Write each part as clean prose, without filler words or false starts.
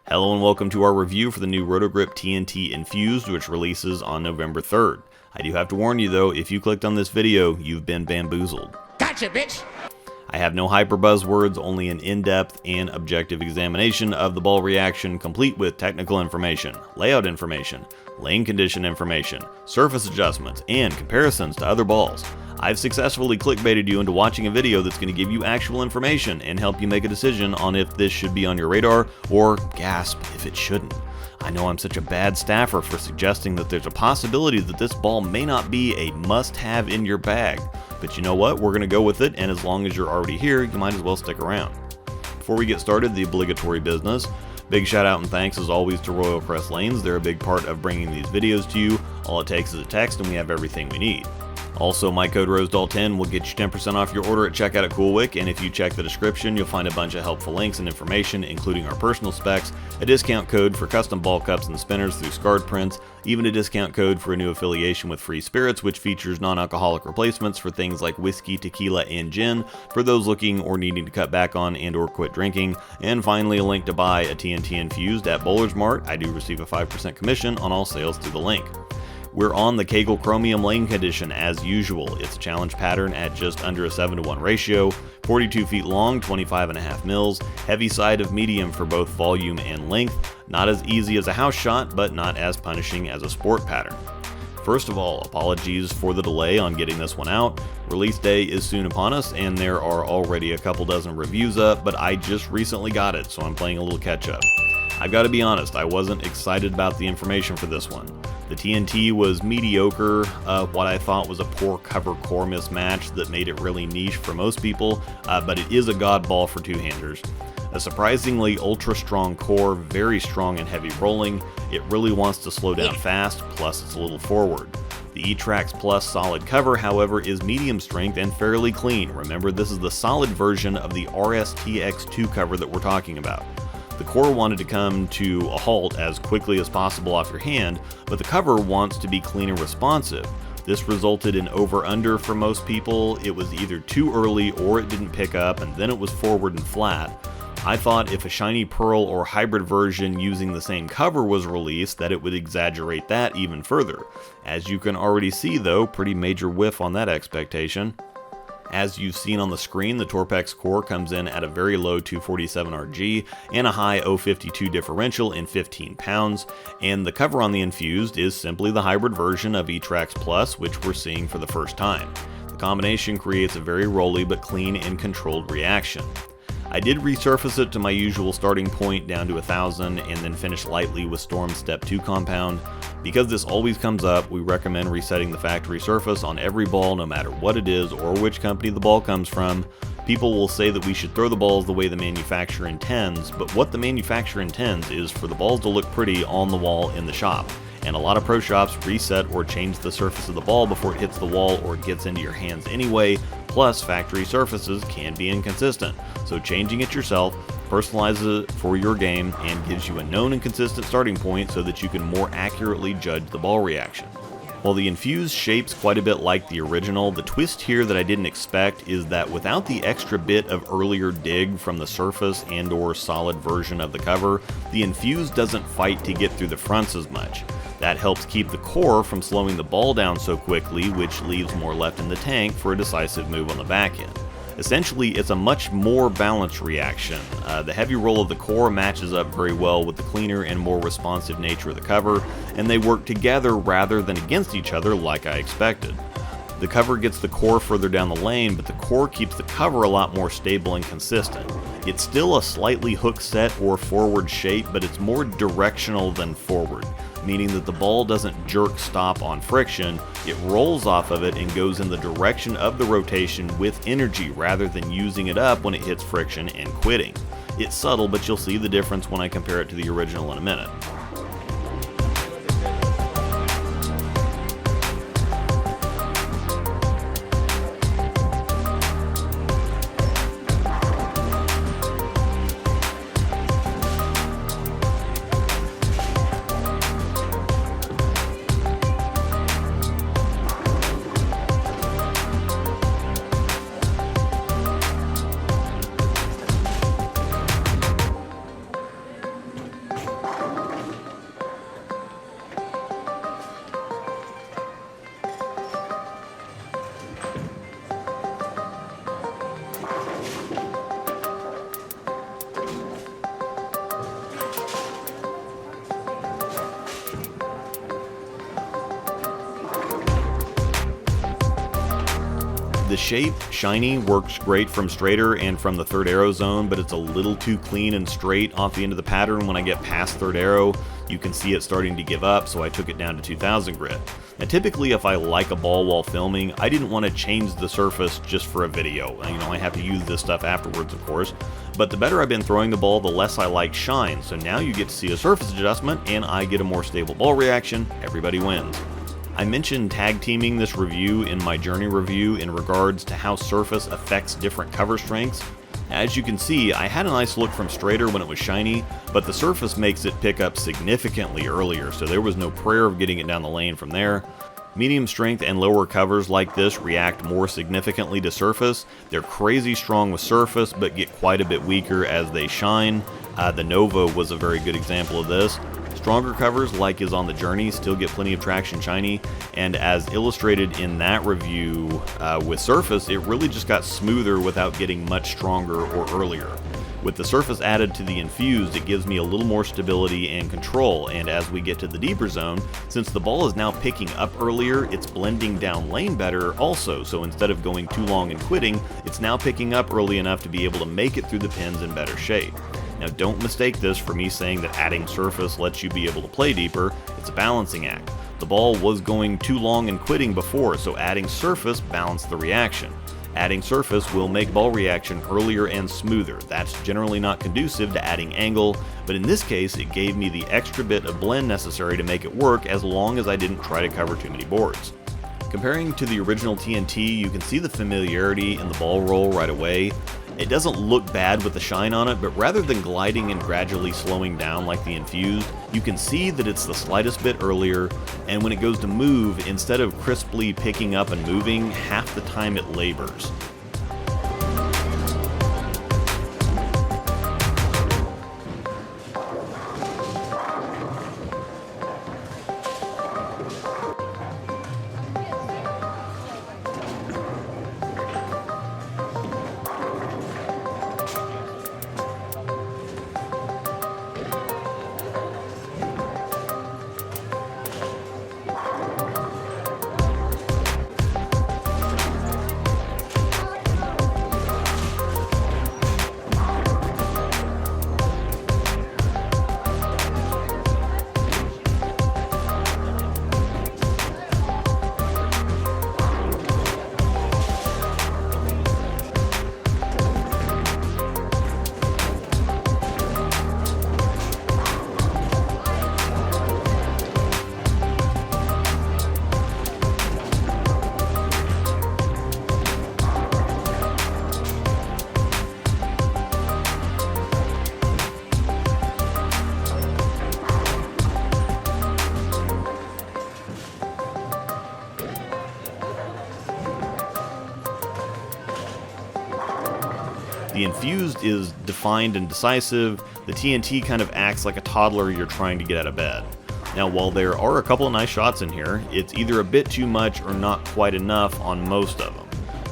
Hello and welcome to our review for the new Roto Grip TNT Infused, which releases on November 3rd. I do have to warn you though, if you clicked on this video, you've been bamboozled. Gotcha, bitch! I have no hyper buzzwords, only an in-depth and objective examination of the ball reaction, complete with technical information, layout information, lane condition information, surface adjustments, and comparisons to other balls. I've successfully clickbaited you into watching a video that's going to give you actual information and help you make a decision on if this should be on your radar, or gasp if it shouldn't. I know I'm such a bad staffer for suggesting that there's a possibility that this ball may not be a must-have in your bag, but you know what, we're going to go with it, and as long as you're already here, you might as well stick around. Before we get started, the obligatory business. Big shout out and thanks as always to Royal Crest Lanes. They're a big part of bringing these videos to you. All it takes is a text and we have everything we need. Also, my code ROSEDALL10 will get you 10% off your order at checkout at CoolWick, and if you check the description, you'll find a bunch of helpful links and information, including our personal specs, a discount code for custom ball cups and spinners through Scarred Prints, even a discount code for a new affiliation with Free Spirits, which features non-alcoholic replacements for things like whiskey, tequila, and gin, for those looking or needing to cut back on and or quit drinking, and finally a link to buy a TNT Infused at Bowler's Mart. I do receive a 5% commission on all sales through the link. We're on the Kegel Chromium lane condition as usual. It's a challenge pattern at just under a 7-to-1 ratio, 42 feet long, 25.5 mils, heavy side of medium for both volume and length, not as easy as a house shot, but not as punishing as a sport pattern. First of all, apologies for the delay on getting this one out. Release day is soon upon us, and there are already a couple dozen reviews up, but I just recently got it, so I'm playing a little catch up. I've got to be honest, I wasn't excited about the information for this one. The TNT was mediocre, what I thought was a poor cover core mismatch that made it really niche for most people, but it is a god ball for two-handers. A surprisingly ultra strong core, very strong and heavy rolling. It really wants to slow down fast, plus it's a little forward. The E-Trax Plus solid cover, however, is medium strength and fairly clean. Remember, this is the solid version of the RSTX2 cover that we're talking about. The core wanted to come to a halt as quickly as possible off your hand, but the cover wants to be clean and responsive. This resulted in over-under for most people. It was either too early or it didn't pick up, and then it was forward and flat. I thought if a shiny pearl or hybrid version using the same cover was released, that it would exaggerate that even further. As you can already see though, pretty major whiff on that expectation. As you've seen on the screen, the Torpex core comes in at a very low 247 RG and a high 052 differential in 15 pounds, and the cover on the Infused is simply the hybrid version of E-Trax Plus, which we're seeing for the first time. The combination creates a very rolly but clean and controlled reaction. I did resurface it to my usual starting point down to 1000 and then finish lightly with Storm Step 2 compound. Because this always comes up, we recommend resetting the factory surface on every ball no matter what it is or which company the ball comes from. People will say that we should throw the balls the way the manufacturer intends, but what the manufacturer intends is for the balls to look pretty on the wall in the shop. And a lot of pro shops reset or change the surface of the ball before it hits the wall or gets into your hands anyway, plus factory surfaces can be inconsistent. So changing it yourself personalizes it for your game and gives you a known and consistent starting point so that you can more accurately judge the ball reaction. While the Infused shapes quite a bit like the original, the twist here that I didn't expect is that without the extra bit of earlier dig from the surface and or solid version of the cover, the Infused doesn't fight to get through the fronts as much. That helps keep the core from slowing the ball down so quickly, which leaves more left in the tank for a decisive move on the back end. Essentially, it's a much more balanced reaction. The heavy roll of the core matches up very well with the cleaner and more responsive nature of the cover, and they work together rather than against each other like I expected. The cover gets the core further down the lane, but the core keeps the cover a lot more stable and consistent. It's still a slightly hook set or forward shape, but it's more directional than forward, meaning that the ball doesn't jerk stop on friction, it rolls off of it and goes in the direction of the rotation with energy rather than using it up when it hits friction and quitting. It's subtle, but you'll see the difference when I compare it to the original in a minute. The shape, shiny, works great from straighter and from the third arrow zone, but it's a little too clean and straight off the end of the pattern when I get past third arrow. You can see it starting to give up, so I took it down to 2000 grit. Now typically if I like a ball while filming, I didn't want to change the surface just for a video. I have to use this stuff afterwards, of course. But the better I've been throwing the ball, the less I like shine. So now you get to see a surface adjustment, and I get a more stable ball reaction. Everybody wins. I mentioned tag teaming this review in my journey review in regards to how surface affects different cover strengths. As you can see, I had a nice look from straighter when it was shiny, but the surface makes it pick up significantly earlier, so there was no prayer of getting it down the lane from there. Medium strength and lower covers like this react more significantly to surface. They're crazy strong with surface, but get quite a bit weaker as they shine. The Nova was a very good example of this. Stronger covers, like is on the Journey, still get plenty of traction shiny, and as illustrated in that review with surface, it really just got smoother without getting much stronger or earlier. With the surface added to the Infused, it gives me a little more stability and control, and as we get to the deeper zone, since the ball is now picking up earlier, it's blending down lane better also, so instead of going too long and quitting, it's now picking up early enough to be able to make it through the pins in better shape. Now don't mistake this for me saying that adding surface lets you be able to play deeper. It's a balancing act. The ball was going too long and quitting before, so adding surface balanced the reaction. Adding surface will make ball reaction earlier and smoother. That's generally not conducive to adding angle, but in this case it gave me the extra bit of blend necessary to make it work as long as I didn't try to cover too many boards. Comparing to the original TNT, you can see the familiarity in the ball roll right away. It doesn't look bad with the shine on it, but rather than gliding and gradually slowing down like the Infused, you can see that it's the slightest bit earlier, and when it goes to move, instead of crisply picking up and moving, half the time it labors. The Infused is defined and decisive. The TNT kind of acts like a toddler you're trying to get out of bed. Now, while there are a couple of nice shots in here, it's either a bit too much or not quite enough on most of them.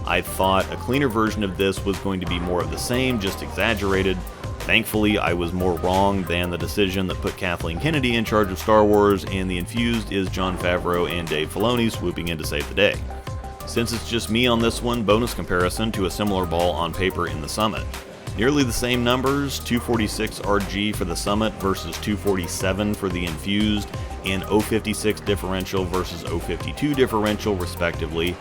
I thought a cleaner version of this was going to be more of the same, just exaggerated. Thankfully, I was more wrong than the decision that put Kathleen Kennedy in charge of Star Wars, and the Infused is Jon Favreau and Dave Filoni swooping in to save the day. Since it's just me on this one, bonus comparison to a similar ball on paper in the Summit. Nearly the same numbers, 246 RG for the Summit versus 247 for the Infused, and 056 differential versus 052 differential respectively.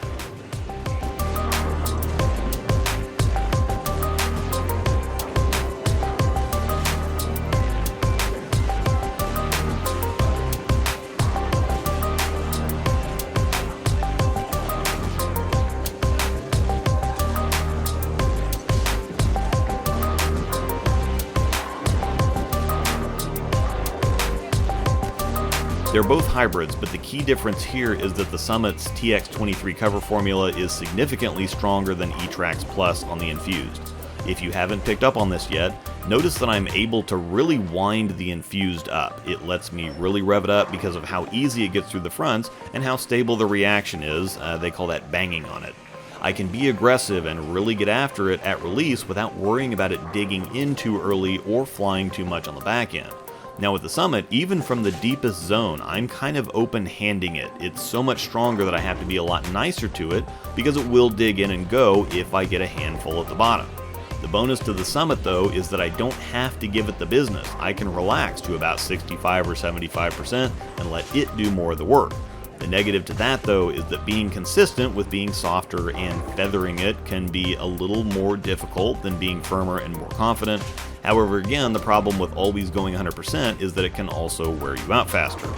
They're both hybrids, but the key difference here is that the Summit's TX23 cover formula is significantly stronger than E-Trax Plus on the Infused. If you haven't picked up on this yet, notice that I'm able to really wind the Infused up. It lets me really rev it up because of how easy it gets through the fronts and how stable the reaction is. They call that banging on it. I can be aggressive and really get after it at release without worrying about it digging in too early or flying too much on the back end. Now with the Summit, even from the deepest zone, I'm kind of open-handing it. It's so much stronger that I have to be a lot nicer to it because it will dig in and go if I get a handful at the bottom. The bonus to the Summit though is that I don't have to give it the business. I can relax to about 65 or 75% and let it do more of the work. The negative to that though is that being consistent with being softer and feathering it can be a little more difficult than being firmer and more confident. However, again, the problem with always going 100% is that it can also wear you out faster.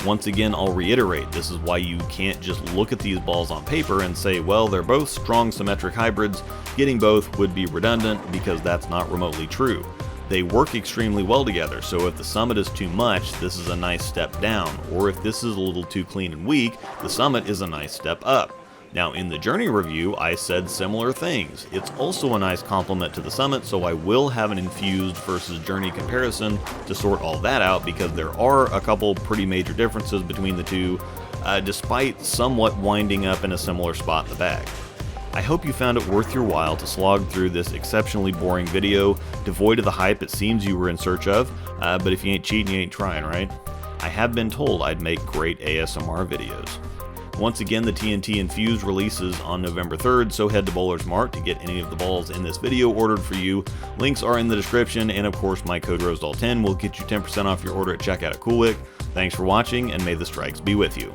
Once again, I'll reiterate, this is why you can't just look at these balls on paper and say, well, they're both strong symmetric hybrids. Getting both would be redundant because that's not remotely true. They work extremely well together, so if the Summit is too much, this is a nice step down, or if this is a little too clean and weak, the Summit is a nice step up. Now in the Journey review, I said similar things. It's also a nice complement to the Summit, so I will have an Infused versus Journey comparison to sort all that out because there are a couple pretty major differences between the two, despite somewhat winding up in a similar spot in the bag. I hope you found it worth your while to slog through this exceptionally boring video, devoid of the hype it seems you were in search of, but if you ain't cheating, you ain't trying, right? I have been told I'd make great ASMR videos. Once again, the TNT Infused releases on November 3rd, so head to Bowler's Mart to get any of the balls in this video ordered for you. Links are in the description, and of course my code ROSEDAL10 will get you 10% off your order at checkout at CoolWick. Thanks for watching, and may the strikes be with you.